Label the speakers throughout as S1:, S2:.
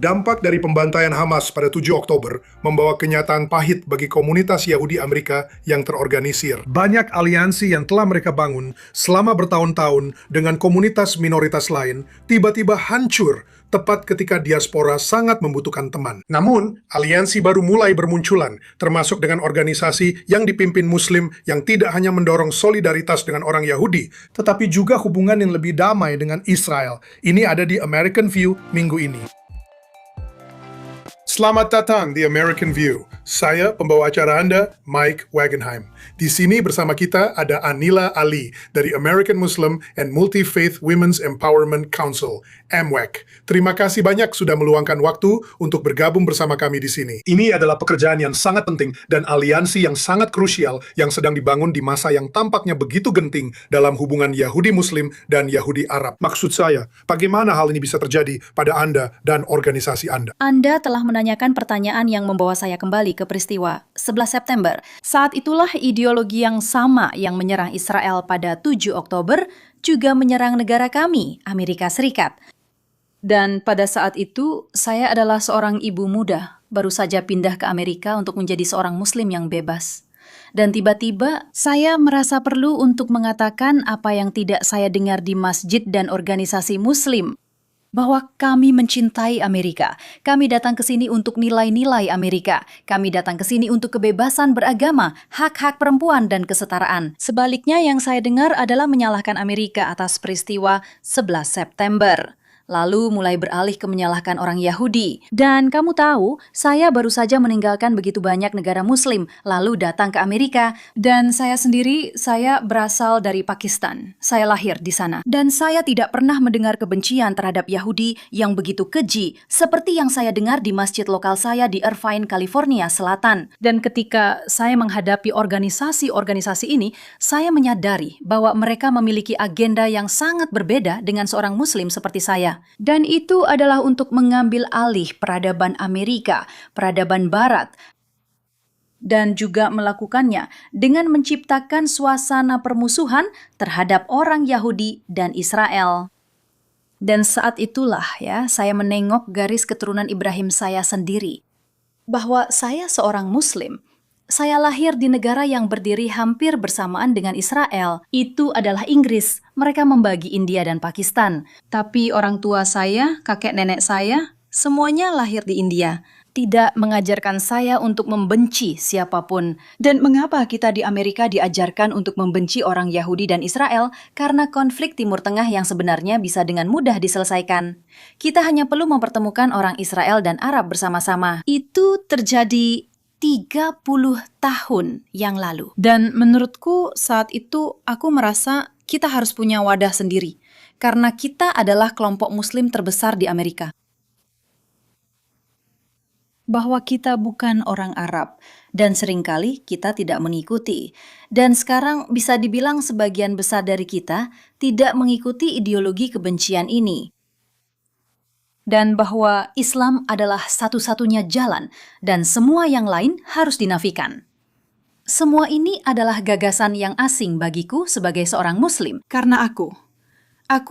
S1: Dampak dari pembantaian Hamas pada 7 Oktober membawa kenyataan pahit bagi komunitas Yahudi Amerika yang terorganisir. Banyak aliansi yang telah mereka bangun selama bertahun-tahun dengan komunitas minoritas lain tiba-tiba hancur tepat ketika diaspora sangat membutuhkan teman. Namun, aliansi baru mulai bermunculan, termasuk dengan organisasi yang dipimpin Muslim yang tidak hanya mendorong solidaritas dengan orang Yahudi, tetapi juga hubungan yang lebih damai dengan Israel. Ini ada di American View minggu ini. Selamat datang di American View. Saya pembawa acara Anda, Mike Wagenheim. Di sini bersama kita ada Anila Ali dari American Muslim and Multi-Faith Women's Empowerment Council, AMWEC. Terima kasih banyak sudah meluangkan waktu untuk bergabung bersama kami di sini. Ini adalah pekerjaan yang sangat penting dan aliansi yang sangat krusial yang sedang dibangun di masa yang tampaknya begitu genting dalam hubungan Yahudi Muslim dan Yahudi Arab. Maksud saya, bagaimana hal ini bisa terjadi pada Anda dan organisasi Anda?
S2: Anda telah menanyakan pertanyaan yang membawa saya kembali ke peristiwa 11 September. Saat itulah ideologi yang sama yang menyerang Israel pada 7 Oktober juga menyerang negara kami, Amerika Serikat. Dan pada saat itu, saya adalah seorang ibu muda, baru saja pindah ke Amerika untuk menjadi seorang Muslim yang bebas. Dan tiba-tiba, saya merasa perlu untuk mengatakan apa yang tidak saya dengar di masjid dan organisasi Muslim, bahwa kami mencintai Amerika. Kami datang ke sini untuk nilai-nilai Amerika. Kami datang ke sini untuk kebebasan beragama, hak-hak perempuan, dan kesetaraan. Sebaliknya yang saya dengar adalah menyalahkan Amerika atas peristiwa 11 September. Lalu mulai beralih ke menyalahkan orang Yahudi. Dan kamu tahu, saya baru saja meninggalkan begitu banyak negara Muslim, lalu datang ke Amerika. Dan saya sendiri, saya berasal dari Pakistan. Saya lahir di sana. Dan saya tidak pernah mendengar kebencian terhadap Yahudi yang begitu keji, seperti yang saya dengar di masjid lokal saya di Irvine, California Selatan. Dan ketika saya menghadapi organisasi-organisasi ini, saya menyadari bahwa mereka memiliki agenda yang sangat berbeda dengan seorang Muslim seperti saya. Dan itu adalah untuk mengambil alih peradaban Amerika, peradaban Barat, dan juga melakukannya dengan menciptakan suasana permusuhan terhadap orang Yahudi dan Israel. Dan saat itulah saya menengok garis keturunan Ibrahim saya sendiri, bahwa saya seorang Muslim. Saya lahir di negara yang berdiri hampir bersamaan dengan Israel. Itu adalah Inggris. Mereka membagi India dan Pakistan. Tapi orang tua saya, kakek nenek saya, semuanya lahir di India. Tidak mengajarkan saya untuk membenci siapapun. Dan mengapa kita di Amerika diajarkan untuk membenci orang Yahudi dan Israel? Karena konflik Timur Tengah yang sebenarnya bisa dengan mudah diselesaikan. Kita hanya perlu mempertemukan orang Israel dan Arab bersama-sama. Itu terjadi 30 tahun yang lalu. Dan menurutku saat itu aku merasa kita harus punya wadah sendiri. Karena kita adalah kelompok Muslim terbesar di Amerika. Bahwa kita bukan orang Arab. Dan seringkali kita tidak mengikuti. Dan sekarang bisa dibilang sebagian besar dari kita tidak mengikuti ideologi kebencian ini. Dan bahwa Islam adalah satu-satunya jalan dan semua yang lain harus dinafikan. Semua ini adalah gagasan yang asing bagiku sebagai seorang Muslim. Karena aku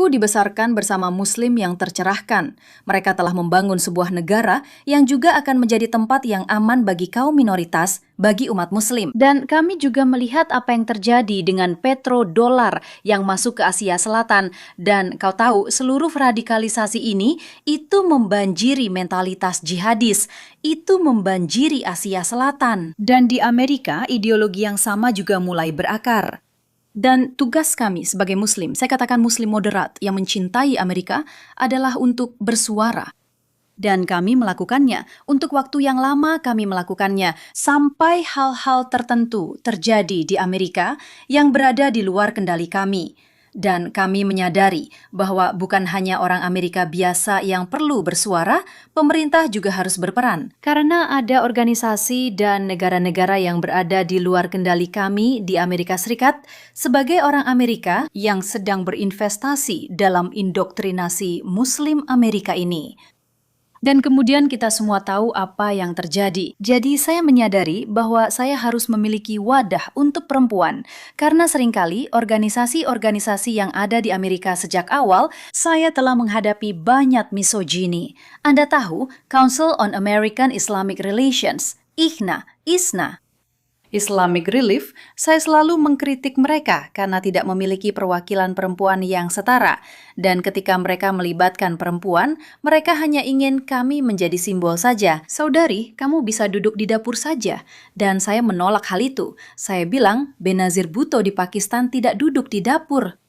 S2: dibesarkan bersama Muslim yang tercerahkan. Mereka telah membangun sebuah negara yang juga akan menjadi tempat yang aman bagi kaum minoritas, bagi umat Muslim. Dan kami juga melihat apa yang terjadi dengan petrodolar yang masuk ke Asia Selatan. Dan kau tahu, seluruh radikalisasi ini, itu membanjiri mentalitas jihadis. Itu membanjiri Asia Selatan. Dan di Amerika, ideologi yang sama juga mulai berakar. Dan tugas kami sebagai Muslim, saya katakan Muslim moderat yang mencintai Amerika, adalah untuk bersuara. Dan kami melakukannya. Untuk waktu yang lama kami melakukannya. Sampai hal-hal tertentu terjadi di Amerika yang berada di luar kendali kami. Dan kami menyadari bahwa bukan hanya orang Amerika biasa yang perlu bersuara, pemerintah juga harus berperan. Karena ada organisasi dan negara-negara yang berada di luar kendali kami di Amerika Serikat, sebagai orang Amerika yang sedang berinvestasi dalam indoktrinasi Muslim Amerika ini. Dan kemudian kita semua tahu apa yang terjadi. Jadi saya menyadari bahwa saya harus memiliki wadah untuk perempuan. Karena seringkali organisasi-organisasi yang ada di Amerika sejak awal, saya telah menghadapi banyak misogini. Anda tahu, Council on American Islamic Relations, ISNA, Islamic Relief, saya selalu mengkritik mereka karena tidak memiliki perwakilan perempuan yang setara. Dan ketika mereka melibatkan perempuan, mereka hanya ingin kami menjadi simbol saja. Saudari, kamu bisa duduk di dapur saja. Dan saya menolak hal itu. Saya bilang, Benazir Bhutto di Pakistan tidak duduk di dapur.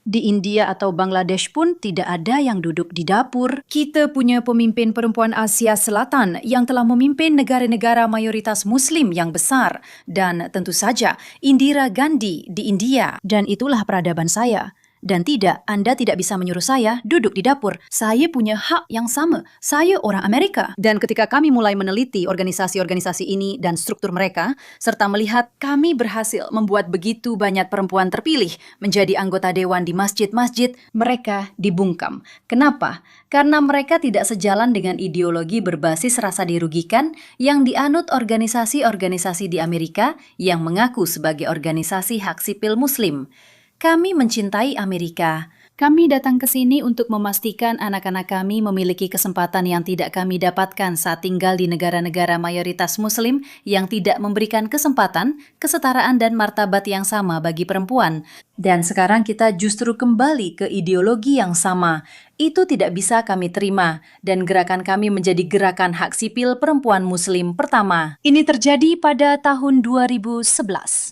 S2: Di India atau Bangladesh pun tidak ada yang duduk di dapur. Kita punya pemimpin perempuan Asia Selatan yang telah memimpin negara-negara mayoritas Muslim yang besar. Dan tentu saja Indira Gandhi di India. Dan itulah peradaban saya. Dan tidak, Anda tidak bisa menyuruh saya duduk di dapur. Saya punya hak yang sama. Saya orang Amerika. Dan ketika kami mulai meneliti organisasi-organisasi ini dan struktur mereka, serta melihat kami berhasil membuat begitu banyak perempuan terpilih menjadi anggota dewan di masjid-masjid, mereka dibungkam. Kenapa? Karena mereka tidak sejalan dengan ideologi berbasis rasa dirugikan yang dianut organisasi-organisasi di Amerika yang mengaku sebagai organisasi hak sipil Muslim. Kami mencintai Amerika. Kami datang ke sini untuk memastikan anak-anak kami memiliki kesempatan yang tidak kami dapatkan saat tinggal di negara-negara mayoritas Muslim yang tidak memberikan kesempatan, kesetaraan dan martabat yang sama bagi perempuan. Dan sekarang kita justru kembali ke ideologi yang sama. Itu tidak bisa kami terima, dan gerakan kami menjadi gerakan hak sipil perempuan Muslim pertama. Ini terjadi pada tahun 2011.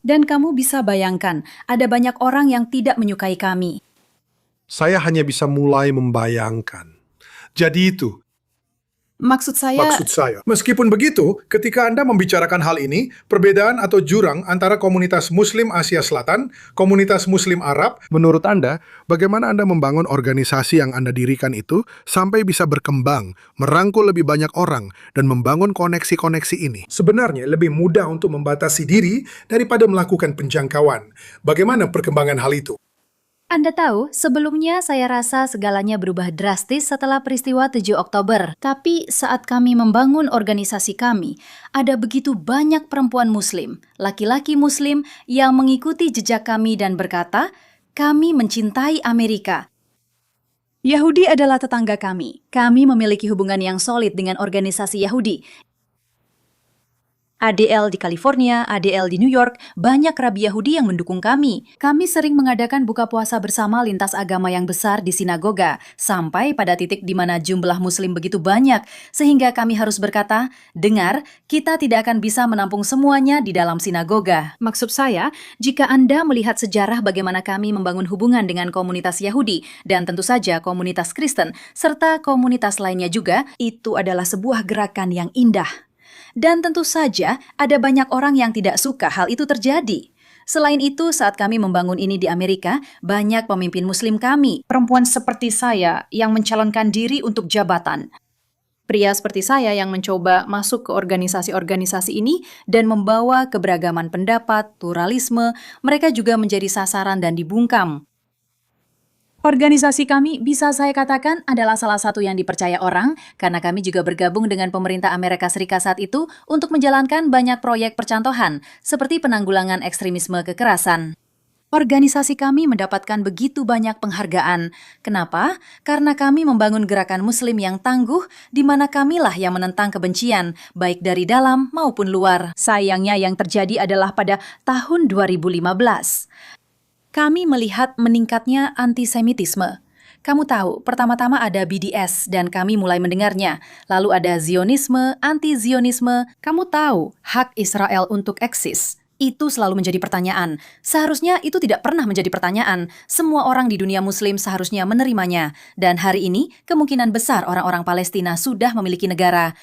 S2: Dan kamu bisa bayangkan, ada banyak orang yang tidak menyukai kami.
S1: Saya hanya bisa mulai membayangkan. Jadi itu,
S2: Maksud saya,
S1: meskipun begitu, ketika Anda membicarakan hal ini, perbedaan atau jurang antara komunitas Muslim Asia Selatan, komunitas Muslim Arab, menurut Anda, bagaimana Anda membangun organisasi yang Anda dirikan itu sampai bisa berkembang, merangkul lebih banyak orang, dan membangun koneksi-koneksi ini? Sebenarnya lebih mudah untuk membatasi diri daripada melakukan penjangkauan. Bagaimana perkembangan hal itu?
S2: Anda tahu, sebelumnya saya rasa segalanya berubah drastis setelah peristiwa 7 Oktober. Tapi saat kami membangun organisasi kami, ada begitu banyak perempuan Muslim, laki-laki Muslim yang mengikuti jejak kami dan berkata, kami mencintai Amerika. Yahudi adalah tetangga kami. Kami memiliki hubungan yang solid dengan organisasi Yahudi. ADL di California, ADL di New York, banyak rabi Yahudi yang mendukung kami. Kami sering mengadakan buka puasa bersama lintas agama yang besar di sinagoga, sampai pada titik di mana jumlah Muslim begitu banyak, sehingga kami harus berkata, dengar, kita tidak akan bisa menampung semuanya di dalam sinagoga. Maksud saya, jika Anda melihat sejarah bagaimana kami membangun hubungan dengan komunitas Yahudi, dan tentu saja komunitas Kristen, serta komunitas lainnya juga, itu adalah sebuah gerakan yang indah. Dan tentu saja ada banyak orang yang tidak suka hal itu terjadi. Selain itu, saat kami membangun ini di Amerika, banyak pemimpin Muslim kami, perempuan seperti saya yang mencalonkan diri untuk jabatan. Pria seperti saya yang mencoba masuk ke organisasi-organisasi ini dan membawa keberagaman pendapat, pluralisme, mereka juga menjadi sasaran dan dibungkam. Organisasi kami bisa saya katakan adalah salah satu yang dipercaya orang karena kami juga bergabung dengan pemerintah Amerika Serikat saat itu untuk menjalankan banyak proyek percontohan seperti penanggulangan ekstremisme kekerasan. Organisasi kami mendapatkan begitu banyak penghargaan. Kenapa? Karena kami membangun gerakan Muslim yang tangguh di mana kamilah yang menentang kebencian, baik dari dalam maupun luar. Sayangnya yang terjadi adalah pada tahun 2015. Kami melihat meningkatnya antisemitisme. Kamu tahu, pertama-tama ada BDS dan kami mulai mendengarnya. Lalu ada Zionisme, anti-Zionisme. Kamu tahu, hak Israel untuk eksis. Itu selalu menjadi pertanyaan. Seharusnya itu tidak pernah menjadi pertanyaan. Semua orang di dunia Muslim seharusnya menerimanya. Dan hari ini, kemungkinan besar orang-orang Palestina sudah memiliki negara.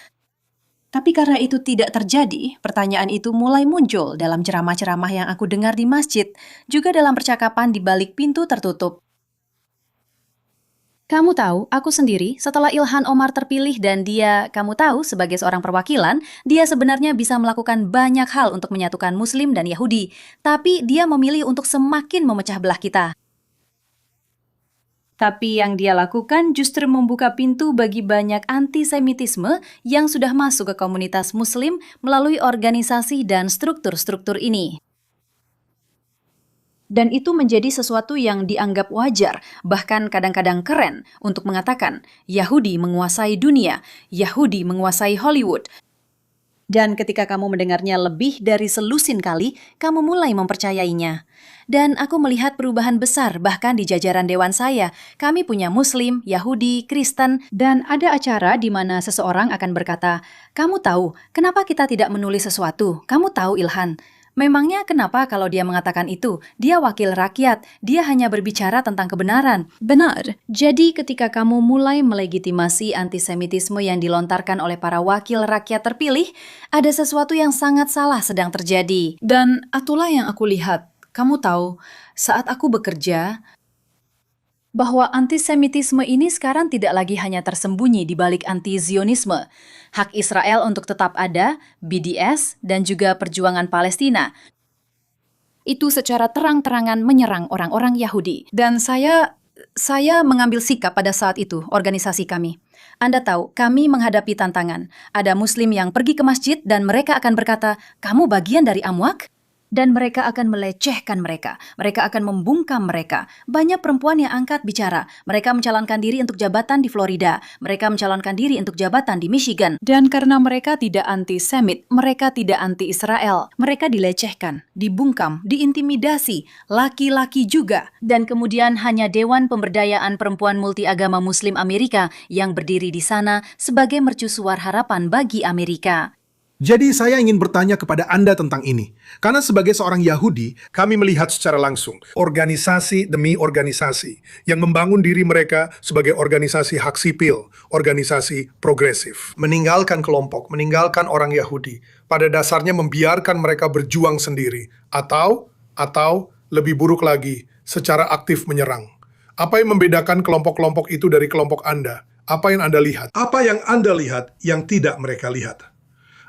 S2: Tapi karena itu tidak terjadi, pertanyaan itu mulai muncul dalam ceramah-ceramah yang aku dengar di masjid, juga dalam percakapan di balik pintu tertutup. Kamu tahu, aku sendiri, setelah Ilhan Omar terpilih dan kamu tahu, sebagai seorang perwakilan, dia sebenarnya bisa melakukan banyak hal untuk menyatukan Muslim dan Yahudi, tapi dia memilih untuk semakin memecah belah kita. Tapi yang dia lakukan justru membuka pintu bagi banyak antisemitisme yang sudah masuk ke komunitas Muslim melalui organisasi dan struktur-struktur ini. Dan itu menjadi sesuatu yang dianggap wajar, bahkan kadang-kadang keren untuk mengatakan Yahudi menguasai dunia, Yahudi menguasai Hollywood. Dan ketika kamu mendengarnya lebih dari selusin kali, kamu mulai mempercayainya. Dan aku melihat perubahan besar bahkan di jajaran dewan saya. Kami punya Muslim, Yahudi, Kristen, dan ada acara di mana seseorang akan berkata, "Kamu tahu, kenapa kita tidak menulis sesuatu? Kamu tahu, Ilhan?" Memangnya kenapa kalau dia mengatakan itu? Dia wakil rakyat, dia hanya berbicara tentang kebenaran. Benar. Jadi ketika kamu mulai melegitimasi antisemitisme yang dilontarkan oleh para wakil rakyat terpilih, ada sesuatu yang sangat salah sedang terjadi. Dan itulah yang aku lihat. Kamu tahu, saat aku bekerja, bahwa antisemitisme ini sekarang tidak lagi hanya tersembunyi di balik anti-Zionisme, hak Israel untuk tetap ada, BDS, dan juga perjuangan Palestina. Itu secara terang-terangan menyerang orang-orang Yahudi. Dan saya mengambil sikap pada saat itu, organisasi kami. Anda tahu, kami menghadapi tantangan. Ada Muslim yang pergi ke masjid dan mereka akan berkata, "Kamu bagian dari Amwak?" Dan mereka akan melecehkan mereka. Mereka akan membungkam mereka. Banyak perempuan yang angkat bicara. Mereka mencalonkan diri untuk jabatan di Florida. Mereka mencalonkan diri untuk jabatan di Michigan. Dan karena mereka tidak anti-Semit, mereka tidak anti-Israel. Mereka dilecehkan, dibungkam, diintimidasi. Laki-laki juga. Dan kemudian hanya Dewan Pemberdayaan Perempuan Multiagama Muslim Amerika yang berdiri di sana sebagai mercusuar harapan bagi Amerika.
S1: Jadi saya ingin bertanya kepada Anda tentang ini. Karena sebagai seorang Yahudi, kami melihat secara langsung organisasi demi organisasi yang membangun diri mereka sebagai organisasi hak sipil, organisasi progresif. Meninggalkan kelompok, meninggalkan orang Yahudi. Pada dasarnya membiarkan mereka berjuang sendiri. Atau lebih buruk lagi, secara aktif menyerang. Apa yang membedakan kelompok-kelompok itu dari kelompok Anda? Apa yang Anda lihat? Apa yang Anda lihat yang tidak mereka lihat?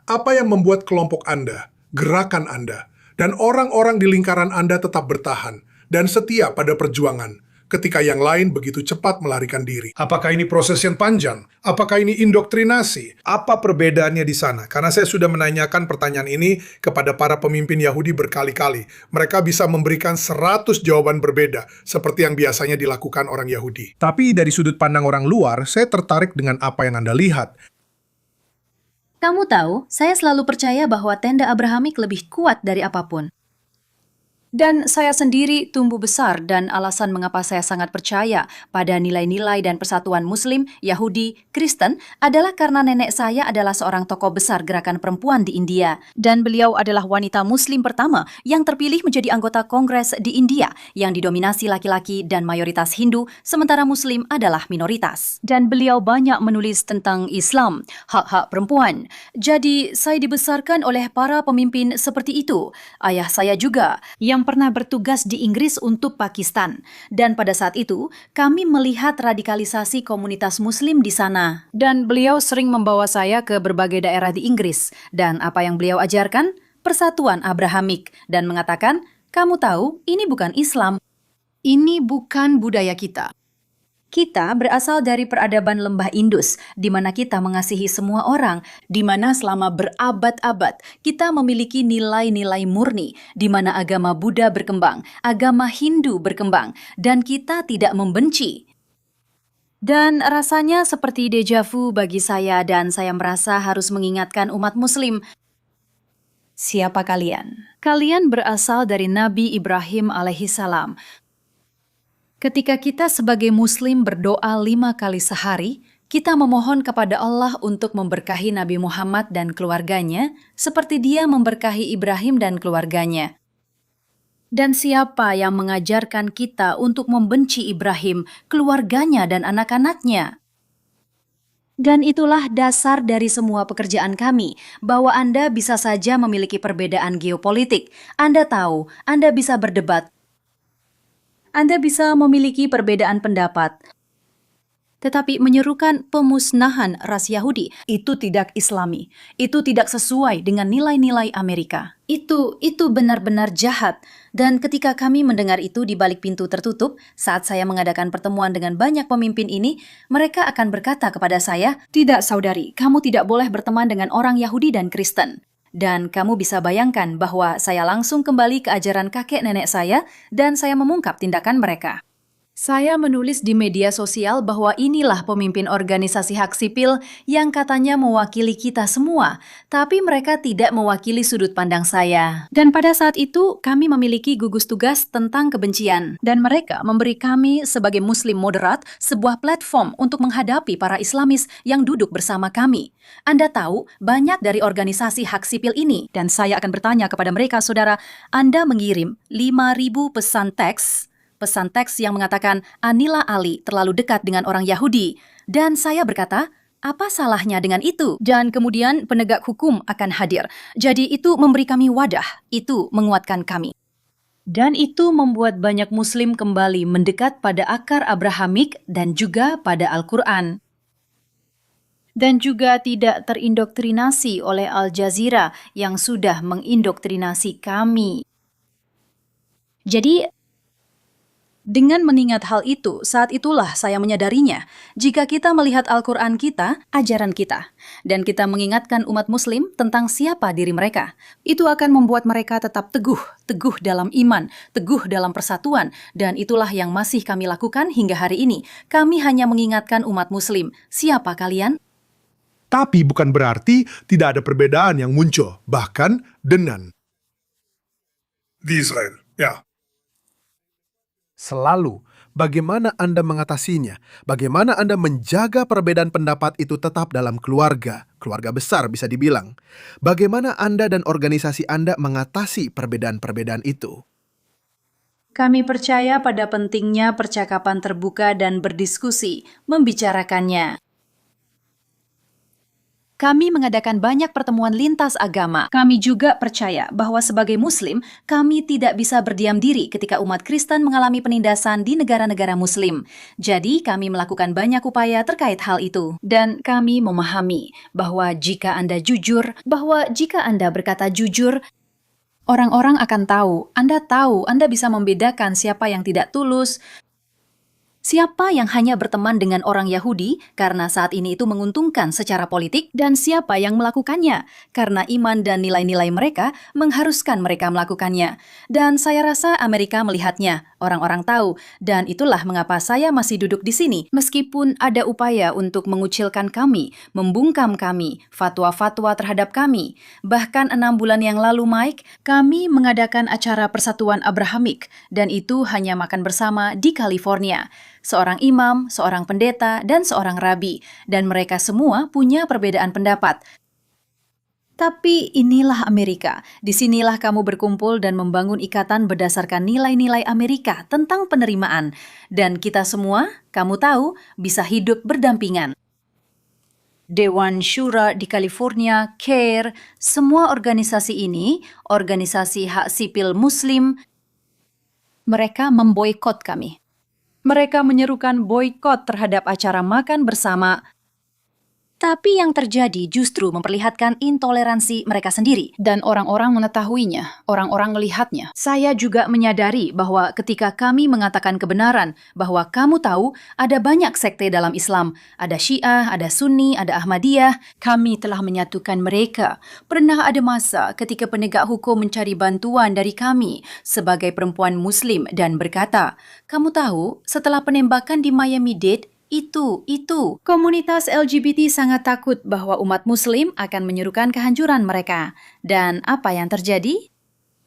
S1: Apa yang membuat kelompok Anda, gerakan Anda, dan orang-orang di lingkaran Anda tetap bertahan dan setia pada perjuangan ketika yang lain begitu cepat melarikan diri? Apakah ini proses yang panjang? Apakah ini indoktrinasi? Apa perbedaannya di sana? Karena saya sudah menanyakan pertanyaan ini kepada para pemimpin Yahudi berkali-kali. Mereka bisa memberikan 100 jawaban berbeda, seperti yang biasanya dilakukan orang Yahudi. Tapi dari sudut pandang orang luar, saya tertarik dengan apa yang Anda lihat.
S2: Kamu tahu, saya selalu percaya bahwa tenda Abrahamik lebih kuat dari apapun. Dan saya sendiri tumbuh besar dan alasan mengapa saya sangat percaya pada nilai-nilai dan persatuan Muslim, Yahudi, Kristen adalah karena nenek saya adalah seorang tokoh besar gerakan perempuan di India. Dan beliau adalah wanita Muslim pertama yang terpilih menjadi anggota Kongres di India yang didominasi laki-laki dan mayoritas Hindu, sementara Muslim adalah minoritas. Dan beliau banyak menulis tentang Islam, hak-hak perempuan. Jadi saya dibesarkan oleh para pemimpin seperti itu. Ayah saya juga, yang pernah bertugas di Inggris untuk Pakistan. Dan pada saat itu, kami melihat radikalisasi komunitas Muslim di sana. Dan beliau sering membawa saya ke berbagai daerah di Inggris. Dan apa yang beliau ajarkan? Persatuan Abrahamik. Dan mengatakan, kamu tahu, ini bukan Islam. Ini bukan budaya kita. Kita berasal dari peradaban lembah Indus, di mana kita mengasihi semua orang, di mana selama berabad-abad kita memiliki nilai-nilai murni, di mana agama Buddha berkembang, agama Hindu berkembang, dan kita tidak membenci. Dan rasanya seperti deja vu bagi saya dan saya merasa harus mengingatkan umat Muslim. Siapa kalian? Kalian berasal dari Nabi Ibrahim alaihissalam. Ketika kita sebagai Muslim berdoa 5 kali sehari, kita memohon kepada Allah untuk memberkahi Nabi Muhammad dan keluarganya, seperti Dia memberkahi Ibrahim dan keluarganya. Dan siapa yang mengajarkan kita untuk membenci Ibrahim, keluarganya, dan anak-anaknya? Dan itulah dasar dari semua pekerjaan kami, bahwa Anda bisa saja memiliki perbedaan geopolitik. Anda tahu, Anda bisa berdebat. Anda bisa memiliki perbedaan pendapat. tetapi menyerukan pemusnahan ras Yahudi. Itu tidak Islami. Itu tidak sesuai dengan nilai-nilai Amerika. Itu benar-benar jahat. Dan ketika kami mendengar itu di balik pintu tertutup, saat saya mengadakan pertemuan dengan banyak pemimpin ini, mereka akan berkata kepada saya, "Tidak, saudari, kamu tidak boleh berteman dengan orang Yahudi dan Kristen." Dan kamu bisa bayangkan bahwa saya langsung kembali ke ajaran kakek nenek saya dan saya mengungkap tindakan mereka. Saya menulis di media sosial bahwa inilah pemimpin organisasi hak sipil yang katanya mewakili kita semua, tapi mereka tidak mewakili sudut pandang saya. Dan pada saat itu, kami memiliki gugus tugas tentang kebencian, dan mereka memberi kami sebagai Muslim moderat sebuah platform untuk menghadapi para Islamis yang duduk bersama kami. Anda tahu, banyak dari organisasi hak sipil ini, dan saya akan bertanya kepada mereka, saudara, Anda mengirim 5.000 pesan teks yang mengatakan Anila Ali terlalu dekat dengan orang Yahudi. Dan saya berkata, apa salahnya dengan itu? Dan kemudian penegak hukum akan hadir. Jadi itu memberi kami wadah, itu menguatkan kami. Dan itu membuat banyak Muslim kembali mendekat pada akar Abrahamik dan juga pada Al-Quran. Dan juga tidak terindoktrinasi oleh Al Jazeera yang sudah mengindoktrinasi kami. Jadi, dengan mengingat hal itu, saat itulah saya menyadarinya. Jika kita melihat Al-Quran kita, ajaran kita, dan kita mengingatkan umat Muslim tentang siapa diri mereka, itu akan membuat mereka tetap teguh dalam iman, teguh dalam persatuan, dan itulah yang masih kami lakukan hingga hari ini. Kami hanya mengingatkan umat Muslim, siapa kalian?
S1: Tapi bukan berarti tidak ada perbedaan yang muncul, bahkan dengan di Israel. Ya.
S3: Selalu, bagaimana Anda mengatasinya? Bagaimana Anda menjaga perbedaan pendapat itu tetap dalam keluarga besar bisa dibilang? Bagaimana Anda dan organisasi Anda mengatasi perbedaan-perbedaan itu?
S2: Kami percaya pada pentingnya percakapan terbuka dan berdiskusi, membicarakannya. Kami mengadakan banyak pertemuan lintas agama. Kami juga percaya bahwa sebagai Muslim, kami tidak bisa berdiam diri ketika umat Kristen mengalami penindasan di negara-negara Muslim. Jadi, kami melakukan banyak upaya terkait hal itu. Dan kami memahami bahwa jika Anda berkata jujur, orang-orang akan tahu, Anda bisa membedakan siapa yang tidak tulus, siapa yang hanya berteman dengan orang Yahudi karena saat ini itu menguntungkan secara politik, dan siapa yang melakukannya karena iman dan nilai-nilai mereka mengharuskan mereka melakukannya. Dan saya rasa Amerika melihatnya, orang-orang tahu, dan itulah mengapa saya masih duduk di sini. Meskipun ada upaya untuk mengucilkan kami, membungkam kami, fatwa-fatwa terhadap kami. Bahkan 6 bulan yang lalu, Mike, kami mengadakan acara Persatuan Abrahamik, dan itu hanya makan bersama di California. Seorang imam, seorang pendeta, dan seorang rabi, dan mereka semua punya perbedaan pendapat. Tapi inilah Amerika. Disinilah kamu berkumpul dan membangun ikatan berdasarkan nilai-nilai Amerika tentang penerimaan. Dan kita semua, kamu tahu, bisa hidup berdampingan. Dewan Syura di California, CARE, semua organisasi ini, organisasi hak sipil Muslim, mereka memboikot kami. Mereka menyerukan boikot terhadap acara makan bersama. Tapi yang terjadi justru memperlihatkan intoleransi mereka sendiri. Dan orang-orang mengetahuinya, orang-orang melihatnya. Saya juga menyadari bahwa ketika kami mengatakan kebenaran, bahwa kamu tahu ada banyak sekte dalam Islam. Ada Syiah, ada Sunni, ada Ahmadiyah. Kami telah menyatukan mereka. Pernah ada masa ketika penegak hukum mencari bantuan dari kami sebagai perempuan Muslim dan berkata, kamu tahu setelah penembakan di Miami-Dade, itu. Komunitas LGBT sangat takut bahwa umat Muslim akan menyerukan kehancuran mereka. Dan apa yang terjadi?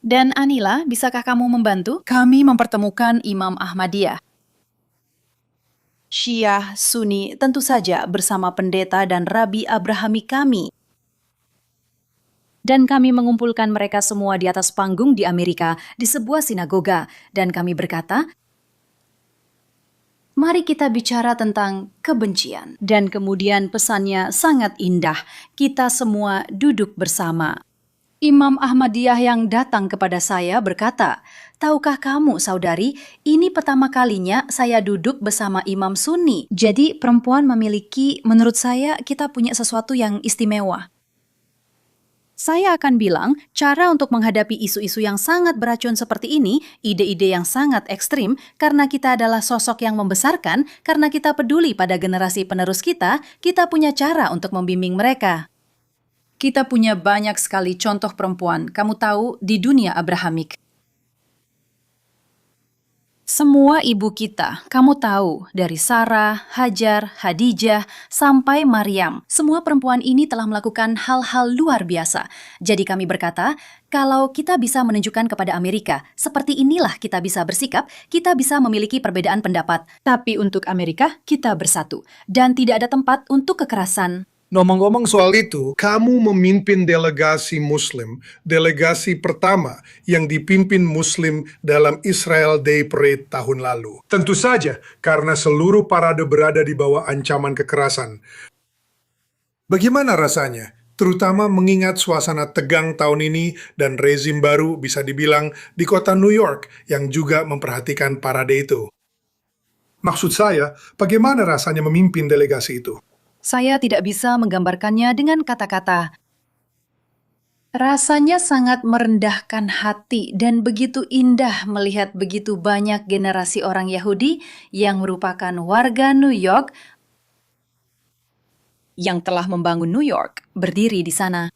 S2: Dan Anila, bisakah kamu membantu? Kami mempertemukan Imam Ahmadiyah, Syiah, Sunni, tentu saja bersama pendeta dan rabi Abrahami kami. Dan kami mengumpulkan mereka semua di atas panggung di Amerika, di sebuah sinagoga. Dan kami berkata, mari kita bicara tentang kebencian. Dan kemudian pesannya sangat indah. Kita semua duduk bersama. Imam Ahmadiyah yang datang kepada saya berkata, "Tahukah kamu, saudari, ini pertama kalinya saya duduk bersama imam Sunni. Jadi perempuan memiliki, menurut saya, kita punya sesuatu yang istimewa." Saya akan bilang, cara untuk menghadapi isu-isu yang sangat beracun seperti ini, ide-ide yang sangat ekstrim, karena kita adalah sosok yang membesarkan, karena kita peduli pada generasi penerus kita punya cara untuk membimbing mereka. Kita punya banyak sekali contoh perempuan, kamu tahu, di dunia Abrahamik. Semua ibu kita, kamu tahu, dari Sarah, Hajar, Hadijah, sampai Maryam. Semua perempuan ini telah melakukan hal-hal luar biasa. Jadi kami berkata, kalau kita bisa menunjukkan kepada Amerika, seperti inilah kita bisa bersikap, kita bisa memiliki perbedaan pendapat. Tapi untuk Amerika, kita bersatu. Dan tidak ada tempat untuk kekerasan.
S1: Ngomong-ngomong soal itu, kamu memimpin delegasi Muslim, delegasi pertama yang dipimpin Muslim dalam Israel Day Parade tahun lalu. Tentu saja, karena seluruh parade berada di bawah ancaman kekerasan. Bagaimana rasanya? Terutama mengingat suasana tegang tahun ini dan rezim baru bisa dibilang di kota New York yang juga memperhatikan parade itu. Maksud saya, bagaimana rasanya memimpin delegasi itu?
S2: Saya tidak bisa menggambarkannya dengan kata-kata. Rasanya sangat merendahkan hati dan begitu indah melihat begitu banyak generasi orang Yahudi yang merupakan warga New York yang telah membangun New York, berdiri di sana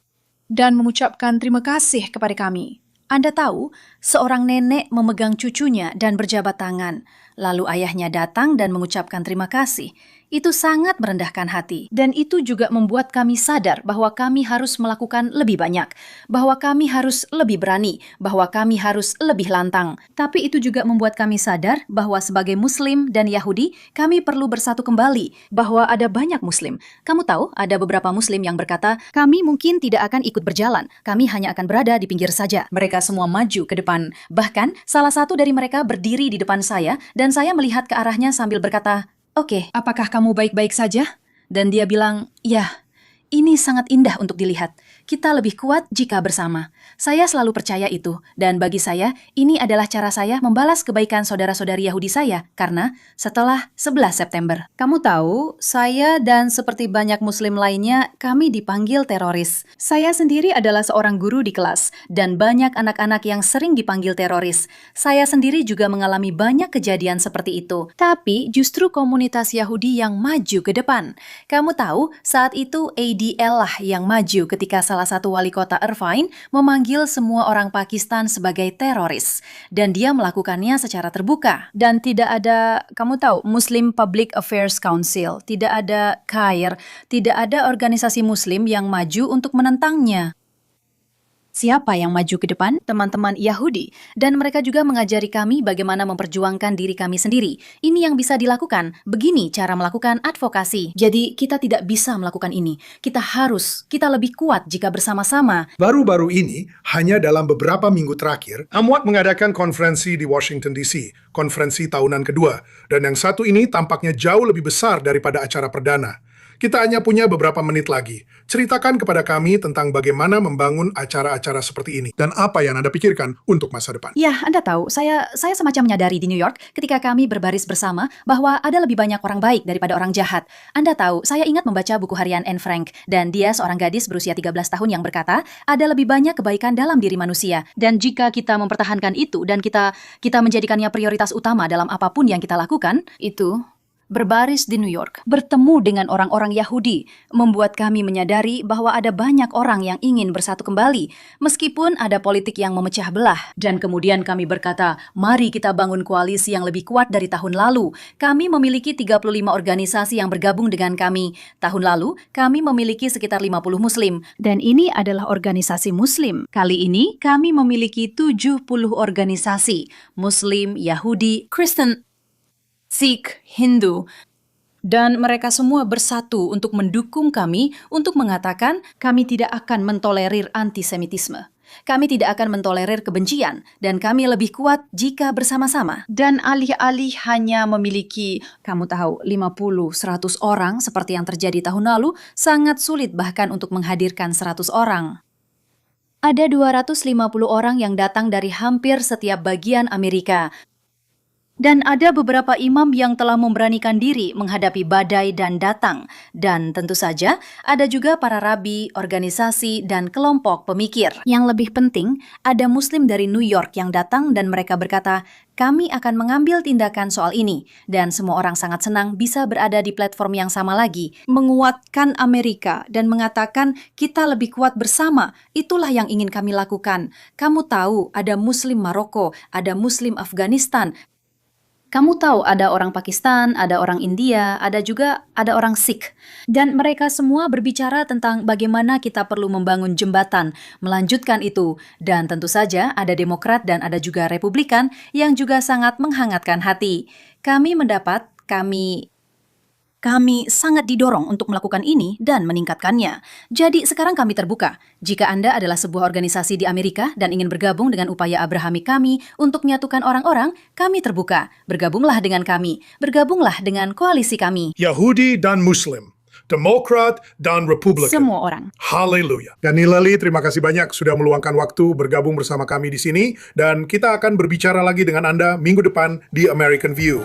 S2: dan mengucapkan terima kasih kepada kami. Anda tahu, seorang nenek memegang cucunya dan berjabat tangan. Lalu ayahnya datang dan mengucapkan terima kasih. Itu sangat merendahkan hati. Dan itu juga membuat kami sadar bahwa kami harus melakukan lebih banyak. Bahwa kami harus lebih berani. Bahwa kami harus lebih lantang. Tapi itu juga membuat kami sadar bahwa sebagai Muslim dan Yahudi, kami perlu bersatu kembali. Bahwa ada banyak Muslim. Kamu tahu, ada beberapa Muslim yang berkata, kami mungkin tidak akan ikut berjalan. Kami hanya akan berada di pinggir saja. Mereka semua maju ke depan. Bahkan, salah satu dari mereka berdiri di depan saya, dan saya melihat ke arahnya sambil berkata, "Oke, apakah kamu baik-baik saja?" Dan dia bilang, "Ya, ini sangat indah untuk dilihat. Kita lebih kuat jika bersama." Saya selalu percaya itu, dan bagi saya, ini adalah cara saya membalas kebaikan saudara-saudari Yahudi saya, karena setelah 11 September. Kamu tahu, saya dan seperti banyak Muslim lainnya, kami dipanggil teroris. Saya sendiri adalah seorang guru di kelas, dan banyak anak-anak yang sering dipanggil teroris. Saya sendiri juga mengalami banyak kejadian seperti itu. Tapi justru komunitas Yahudi yang maju ke depan. Kamu tahu, saat itu ADL lah yang maju ketika salah satu wali kota Irvine memanggil semua orang Pakistan sebagai teroris. Dan dia melakukannya secara terbuka. Dan tidak ada, kamu tahu, Muslim Public Affairs Council, tidak ada CAIR, tidak ada organisasi Muslim yang maju untuk menentangnya. Siapa yang maju ke depan? Teman-teman Yahudi. Dan mereka juga mengajari kami bagaimana memperjuangkan diri kami sendiri. Ini yang bisa dilakukan. Begini cara melakukan advokasi. Jadi kita tidak bisa melakukan ini. Kita lebih kuat jika bersama-sama.
S1: Baru-baru ini, hanya dalam beberapa minggu terakhir, Amwat mengadakan konferensi di Washington DC, konferensi tahunan kedua, dan yang satu ini tampaknya jauh lebih besar daripada acara perdana. Kita hanya punya beberapa menit lagi. Ceritakan kepada kami tentang bagaimana membangun acara-acara seperti ini, dan apa yang Anda pikirkan untuk masa depan.
S2: Ya, Anda tahu, saya semacam menyadari di New York ketika kami berbaris bersama bahwa ada lebih banyak orang baik daripada orang jahat. Anda tahu, saya ingat membaca buku harian Anne Frank, dan dia seorang gadis berusia 13 tahun yang berkata, ada lebih banyak kebaikan dalam diri manusia. Dan jika kita mempertahankan itu, dan kita menjadikannya prioritas utama dalam apapun yang kita lakukan, itu berbaris di New York, bertemu dengan orang-orang Yahudi, membuat kami menyadari bahwa ada banyak orang yang ingin bersatu kembali, meskipun ada politik yang memecah belah. Dan kemudian kami berkata, mari kita bangun koalisi yang lebih kuat dari tahun lalu. Kami memiliki 35 organisasi yang bergabung dengan kami. Tahun lalu, kami memiliki sekitar 50 Muslim. Dan ini adalah organisasi Muslim. Kali ini, kami memiliki 70 organisasi. Muslim, Yahudi, Kristen, Sikh, Hindu, dan mereka semua bersatu untuk mendukung kami untuk mengatakan kami tidak akan mentolerir antisemitisme. Kami tidak akan mentolerir kebencian dan kami lebih kuat jika bersama-sama. Dan alih-alih hanya memiliki, kamu tahu, 50-100 orang seperti yang terjadi tahun lalu, sangat sulit bahkan untuk menghadirkan 100 orang. Ada 250 orang yang datang dari hampir setiap bagian Amerika. Dan ada beberapa imam yang telah memberanikan diri menghadapi badai dan datang. Dan tentu saja ada juga para rabi, organisasi, dan kelompok pemikir. Yang lebih penting, ada Muslim dari New York yang datang dan mereka berkata, kami akan mengambil tindakan soal ini. Dan semua orang sangat senang bisa berada di platform yang sama lagi. Menguatkan Amerika dan mengatakan kita lebih kuat bersama. Itulah yang ingin kami lakukan. Kamu tahu ada Muslim Maroko, ada Muslim Afghanistan. Kamu tahu ada orang Pakistan, ada orang India, ada orang Sikh. Dan mereka semua berbicara tentang bagaimana kita perlu membangun jembatan, melanjutkan itu. Dan tentu saja ada Demokrat dan ada juga Republikan yang juga sangat menghangatkan hati. Kami sangat didorong untuk melakukan ini dan meningkatkannya. Jadi sekarang kami terbuka. Jika Anda adalah sebuah organisasi di Amerika dan ingin bergabung dengan upaya Abrahami kami untuk menyatukan orang-orang, kami terbuka. Bergabunglah dengan kami. Bergabunglah dengan koalisi kami.
S1: Yahudi dan Muslim, Demokrat dan Republikan.
S2: Semua orang.
S1: Haleluya. Ganila Lee, terima kasih banyak sudah meluangkan waktu bergabung bersama kami di sini. Dan kita akan berbicara lagi dengan Anda minggu depan di American View.